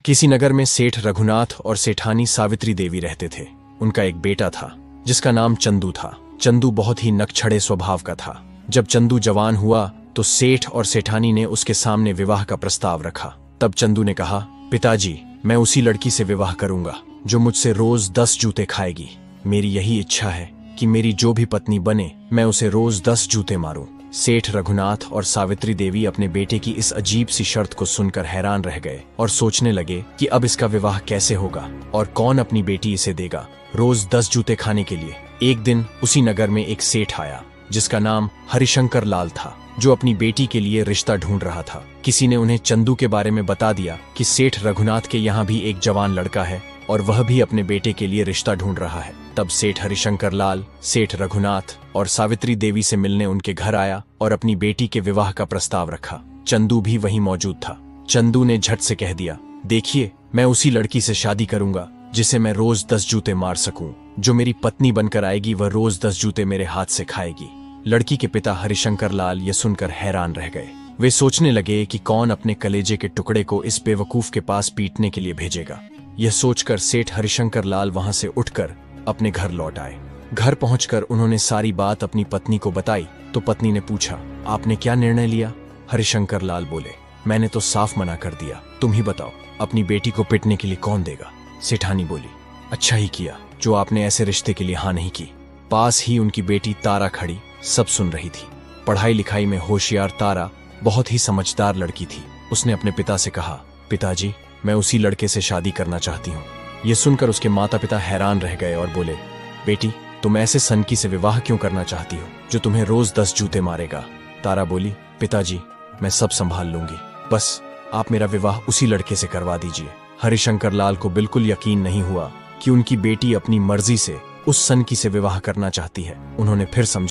किसी नगर में सेठ रघुनाथ और सेठानी सावित्री देवी रहते थे। उनका एक बेटा था जिसका नाम चंदू था। चंदू बहुत ही नकछड़े स्वभाव का था। जब चंदू जवान हुआ तो सेठ और सेठानी ने उसके सामने विवाह का प्रस्ताव रखा। तब चंदू ने कहा, पिताजी, मैं उसी लड़की से विवाह करूंगा जो मुझसे रोज 10 जूते खाएगी। मेरी यही इच्छा है कि मेरी जो भी पत्नी बने मैं उसे रोज 10 जूते मारूं। सेठ रघुनाथ और सावित्री देवी अपने बेटे की इस अजीब सी शर्त को सुनकर हैरान रह गए और सोचने लगे कि अब इसका विवाह कैसे होगा और कौन अपनी बेटी इसे देगा रोज 10 जूते खाने के लिए। एक दिन उसी नगर में एक सेठ आया जिसका नाम हरिशंकर लाल था, जो अपनी बेटी के लिए रिश्ता ढूंढ रहा था। किसी ने उन्हें चंदू के बारे में बता दिया कि सेठ रघुनाथ के यहाँ भी एक जवान लड़का है और वह भी अपने बेटे के लिए रिश्ता ढूंढ रहा है। तब सेठ हरिशंकर लाल सेठ रघुनाथ और सावित्री देवी से मिलने उनके घर आया और अपनी बेटी के विवाह का प्रस्ताव रखा। चंदू भी वहीं मौजूद था। चंदू ने झट से कह दिया, देखिए, मैं उसी लड़की से शादी करूंगा जिसे मैं रोज 10 जूते मार सकूं। जो मेरी पत्नी बनकर आएगी वह रोज 10 जूते मेरे हाथ से खाएगी। लड़की के पिता हरिशंकर लाल ये सुनकर हैरान रह गए। वे सोचने लगे कि कौन अपने कलेजे के टुकड़े को इस बेवकूफ के पास पीटने के लिए भेजेगा। यह सोचकर सेठ हरिशंकर लाल वहां से उठकर अपने घर लौट आए। घर पहुंचकर उन्होंने सारी बात अपनी पत्नी को बताई तो पत्नी ने पूछा, आपने क्या निर्णय लिया? हरिशंकर लाल बोले, मैंने तो साफ मना कर दिया, तुम ही बताओ, अपनी बेटी को पिटने के लिए कौन देगा? सेठानी बोली, अच्छा ही किया जो आपने ऐसे रिश्ते के लिए हाँ नहीं की। पास ही उनकी बेटी तारा खड़ी सब सुन रही थी। पढ़ाई लिखाई में होशियार तारा बहुत ही समझदार लड़की थी। उसने अपने पिता से कहा, पिताजी, मैं उसी लड़के से शादी करना चाहती हूँ। ये सुनकर उसके माता पिता हैरान रह गए और बोले, बेटी, तुम ऐसे सनकी से विवाह क्यों करना चाहती हो जो तुम्हें रोज 10 जूते मारेगा? तारा बोली, पिताजी, मैं सब संभाल लूंगी, बस आप मेरा विवाह उसी लड़के से करवा दीजिए। हरिशंकर लाल को बिल्कुल यकीन नहीं हुआ कि उनकी बेटी अपनी मर्जी से उस सनकी से विवाह करना चाहती है। उन्होंने फिर समझा